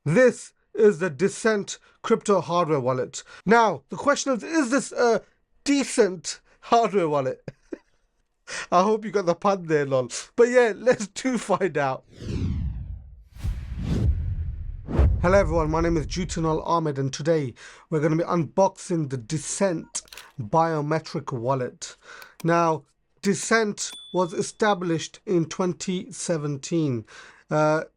This is the DCENT crypto hardware wallet. Now, the question is this a decent hardware wallet? I hope you got the pun there, lol. But yeah, let's find out. Hello everyone, my name is Jutanol Ahmed and today we're going to be unboxing the DCENT Biometric wallet. Now, DCENT was established in 2017.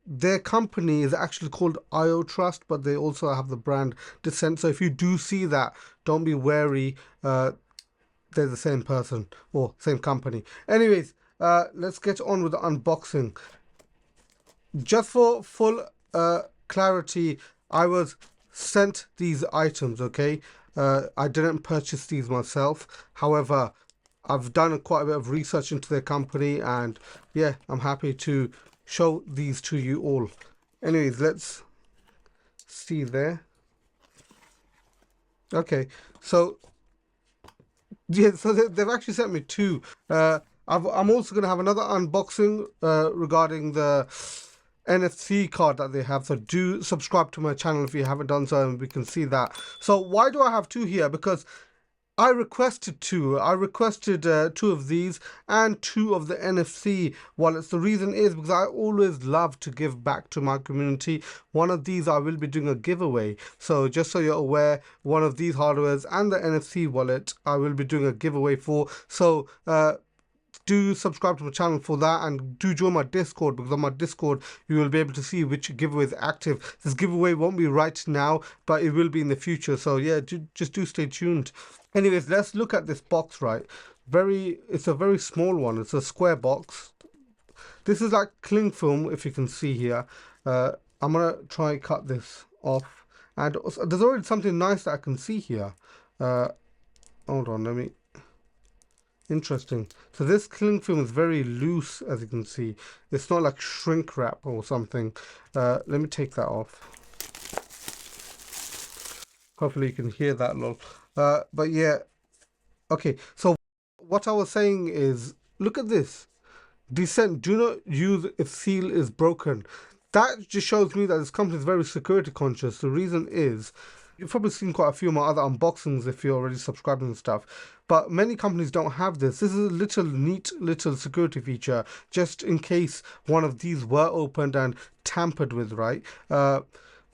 Their company is actually called IOTrust, but they also have the brand DCENT. So if you do see that, don't be wary. They're the same person or same company. Anyways, let's get on with the unboxing. Just for full clarity, I was sent these items, okay? I didn't purchase these myself. However, I've done quite a bit of research into their company and yeah, I'm happy to show these to you all. Anyways, let's see there. Okay, so yeah, so they've actually sent me two. I'm also going to have another unboxing regarding the NFC card that they have, so do subscribe to my channel if you haven't done so and we can see that. So why do I have two here? Because I requested two. I requested two of these and two of the NFC wallets. The reason is because I always love to give back to my community. One of these I will be doing a giveaway. So just so you're aware, one of these hardwares and the NFC wallet I will be doing a giveaway for. So do subscribe to my channel for that and do join my Discord, because on my Discord you will be able to see which giveaway is active. This giveaway won't be right now, but it will be in the future. So yeah, just do stay tuned. Anyways, let's look at this box, right? It's a very small one. It's a square box. This is like cling film, if you can see here. I'm gonna try and cut this off, and also, there's already something nice that I can see here. Hold on, let me. Interesting. So this cling film is very loose, as you can see. It's not like shrink wrap or something. Let me take that off. Hopefully you can hear that, lol. But yeah, okay. So what I was saying is, look at this. DCENT, do not use if seal is broken. That just shows me that this company is very security conscious. The reason is, you've probably seen quite a few of my other unboxings if you're already subscribing and stuff, but many companies don't have this. This is a little neat little security feature just in case one of these were opened and tampered with, right?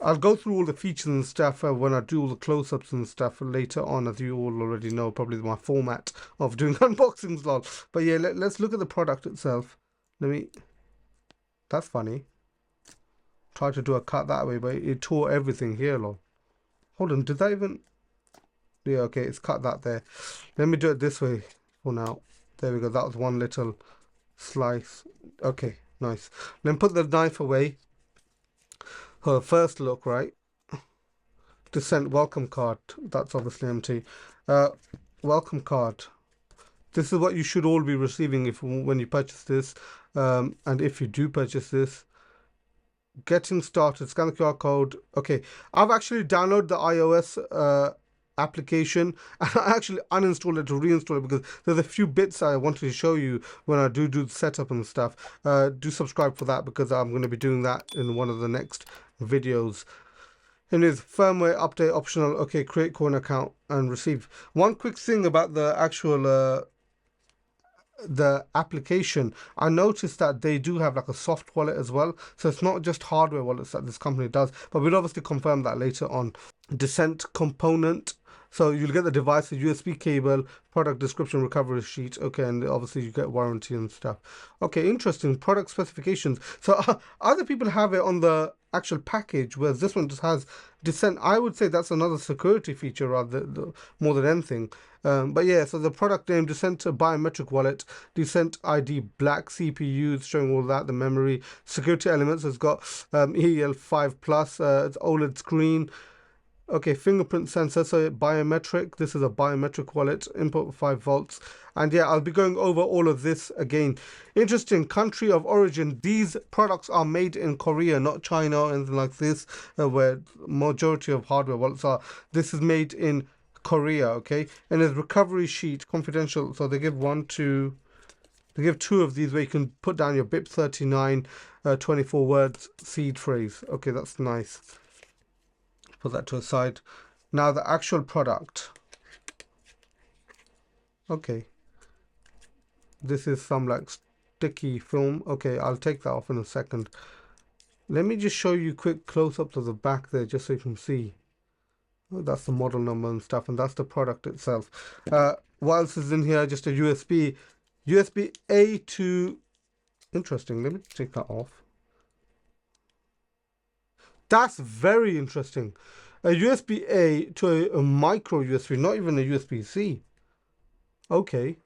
I'll go through all the features and stuff when I do all the close-ups and stuff later on, as you all already know, probably my format of doing unboxings, lol. But yeah, let's look at the product itself. That's funny. Try to do a cut that way, but it tore everything here, lol. Hold on, did that even... Yeah, okay, it's cut that there. Let me do it this way for now. There we go, that was one little slice. Okay, nice. Then put the knife away. Her first look, right? DCENT welcome card. That's obviously empty. Welcome card. This is what you should all be receiving when you purchase this. And if you do purchase this, getting started, scan the QR code. Okay, I've actually downloaded the iOS application and I actually uninstalled it to reinstall it because there's a few bits I wanted to show you when I do the setup and stuff. Do subscribe for that because I'm going to be doing that in one of the next videos. And it's firmware update optional. Okay, create coin account and receive. One quick thing about the actual the application, I noticed that they do have like a soft wallet as well, so it's not just hardware wallets that this company does, but we'll obviously confirm that later on. DCENT component, so you'll get the device, the USB cable, product description, recovery sheet. Okay, and obviously you get warranty and stuff. Okay, interesting. Product specifications. So other people have it on the actual package, whereas this one just has DCENT. I would say that's another security feature rather more than anything. But yeah, so the product name, DCENT Biometric Wallet, DCENT ID Black CPU, showing all that, the memory, security elements. It's got EL5 plus, it's OLED screen. Okay, fingerprint sensor, so biometric. This is a biometric wallet, input 5 volts. And yeah, I'll be going over all of this again. Interesting, country of origin. These products are made in Korea, not China or anything like this, where majority of hardware wallets are. This is made in Korea, okay? And there's recovery sheet, confidential. So they give they give two of these where you can put down your BIP 39, 24 words seed phrase. Okay, that's nice. Put that to a side. Now the actual product. Okay. This is some like sticky film. Okay, I'll take that off in a second. Let me just show you quick close-ups of the back there just so you can see. Oh, that's the model number and stuff, and that's the product itself. What else is in here? Just a USB. USB-A to... Interesting. Let me take that off. That's very interesting. A USB-A to a micro USB, not even a USB-C. Okay.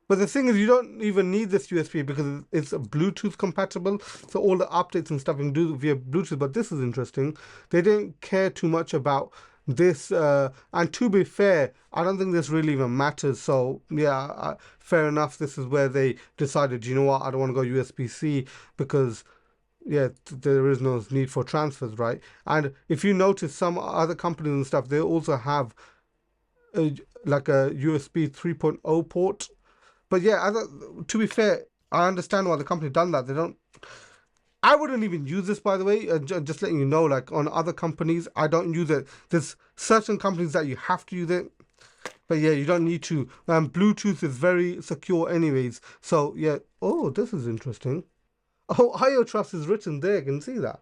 But the thing is, you don't even need this USB because it's Bluetooth compatible. So all the updates and stuff you can do via Bluetooth. But this is interesting. They didn't care too much about this. And to be fair, I don't think this really even matters. So yeah, fair enough. This is where they decided, you know what, I don't want to go USB-C because yeah, there is no need for transfers, right? And if you notice, some other companies and stuff, they also have like a USB 3.0 port. But yeah, to be fair, I understand why the company done that. They don't. I wouldn't even use this, by the way. Just letting you know, like on other companies, I don't use it. There's certain companies that you have to use it, but yeah, you don't need to. Bluetooth is very secure, anyways. So yeah. Oh, this is interesting. Oh, IO Trust is written there. You can see that.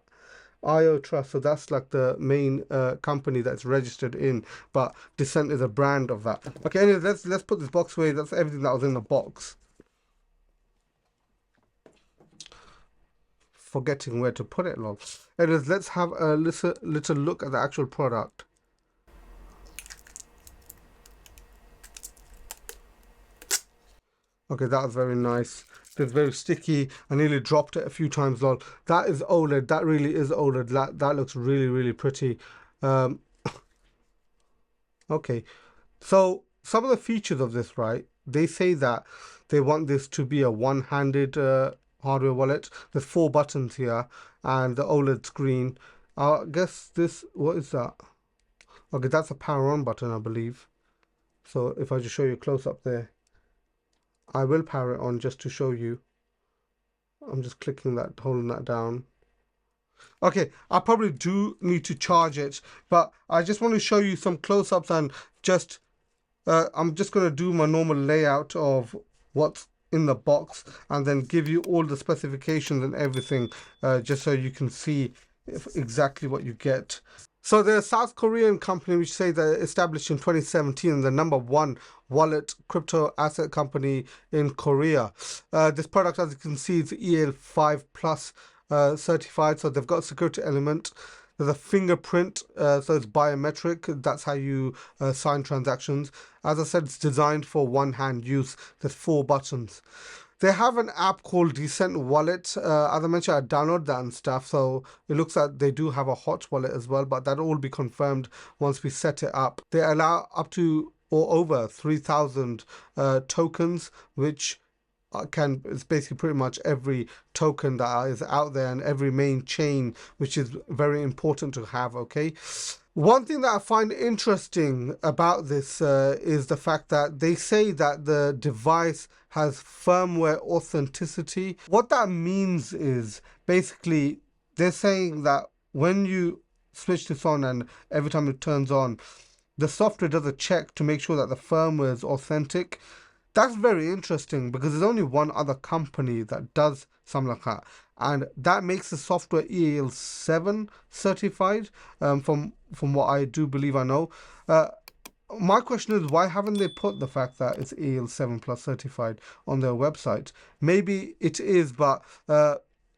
IO Trust, so that's like the main company that's registered in, but DCENT is a brand of that. Okay, anyway, let's put this box away. That's everything that was in the box. Forgetting where to put it, lol. Anyways, let's have a little look at the actual product. Okay, that was very nice. It's very sticky. I nearly dropped it a few times, lol. That is OLED. That really is OLED. That looks really, really pretty. Okay, so some of the features of this, right? They say that they want this to be a one-handed hardware wallet. There's 4 buttons here and the OLED screen. I guess this, what is that? Okay, that's a power on button, I believe. So if I just show you close up there. I will power it on just to show you. I'm just clicking that, holding that down. Okay, I probably do need to charge it, but I just want to show you some close-ups and just, I'm just going to do my normal layout of what's in the box and then give you all the specifications and everything, just so you can see exactly what you get. So they're a South Korean company which say they're established in 2017 and the #1 wallet crypto asset company in Korea. This product, as you can see, is EL5 plus certified, so they've got a security element. There's a fingerprint, so it's biometric. That's how you sign transactions. As I said, it's designed for one-hand use. There's 4 buttons. They have an app called DCENT Wallet. As I mentioned, I downloaded that and stuff, so it looks like they do have a hot wallet as well, but that'll all be confirmed once we set it up. They allow up to or over 3,000 tokens, which it's basically pretty much every token that is out there and every main chain, which is very important to have, okay? One thing that I find interesting about this is the fact that they say that the device has firmware authenticity. What that means is basically they're saying that when you switch this on and every time it turns on, the software does a check to make sure that the firmware is authentic. That's very interesting because there's only one other company that does something like that. And that makes the software EAL7 certified, from what I do believe I know. My question is, why haven't they put the fact that it's EAL7 plus certified on their website? Maybe it is, but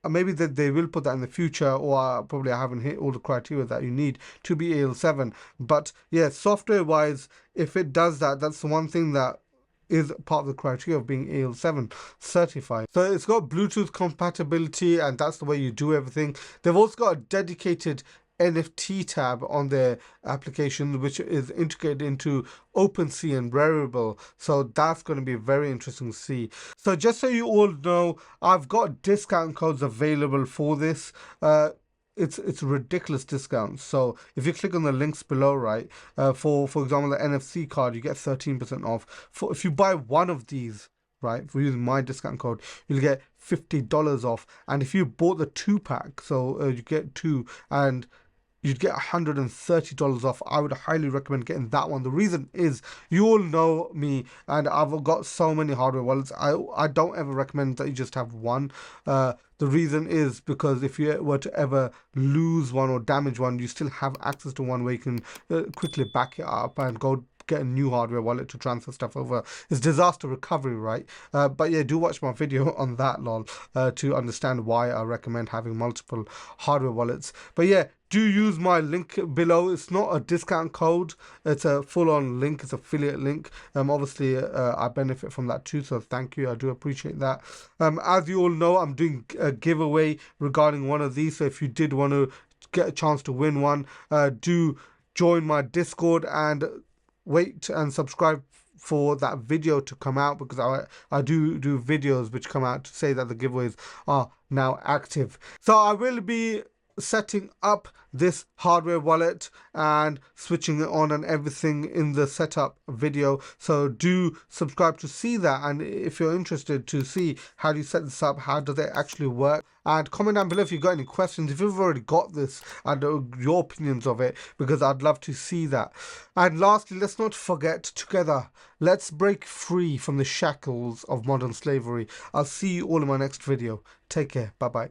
maybe that they will put that in the future, or probably I haven't hit all the criteria that you need to be EAL7. But yeah, software-wise, if it does that, that's the one thing that is part of the criteria of being EAL7 certified. So it's got Bluetooth compatibility, and that's the way you do everything. They've also got a dedicated NFT tab on their application, which is integrated into OpenSea and Rarible. So that's going to be very interesting to see. So just so you all know, I've got discount codes available for this. It's ridiculous discounts. So if you click on the links below, right, for example, the NFC card, you get 13% off. If you buy one of these, right, for using my discount code, you'll get $50 off. And if you bought the 2-pack, so you get 2, and you'd get $130 off. I would highly recommend getting that one. The reason is, you all know me, and I've got so many hardware wallets. I don't ever recommend that you just have one. The reason is because if you were to ever lose one or damage one, you still have access to one where you can quickly back it up and go get a new hardware wallet to transfer stuff over. It's disaster recovery, right? But yeah, do watch my video on that, lol, to understand why I recommend having multiple hardware wallets. But yeah, do use my link below. It's not a discount code, it's a full-on link, it's affiliate link. Obviously I benefit from that too, so thank you, I do appreciate that. As you all know, I'm doing a giveaway regarding one of these, so if you did want to get a chance to win one, do join my Discord and wait and subscribe for that video to come out, because I do videos which come out to say that the giveaways are now active. So I will be setting up this hardware wallet and switching it on and everything in the setup video, so do subscribe to see that. And if you're interested to see how do you set this up, how does it actually work, and comment down below if you've got any questions, if you've already got this, and your opinions of it, because I'd love to see that. And lastly, let's not forget, together let's break free from the shackles of modern slavery. I'll see you all in my next video. Take care. Bye bye.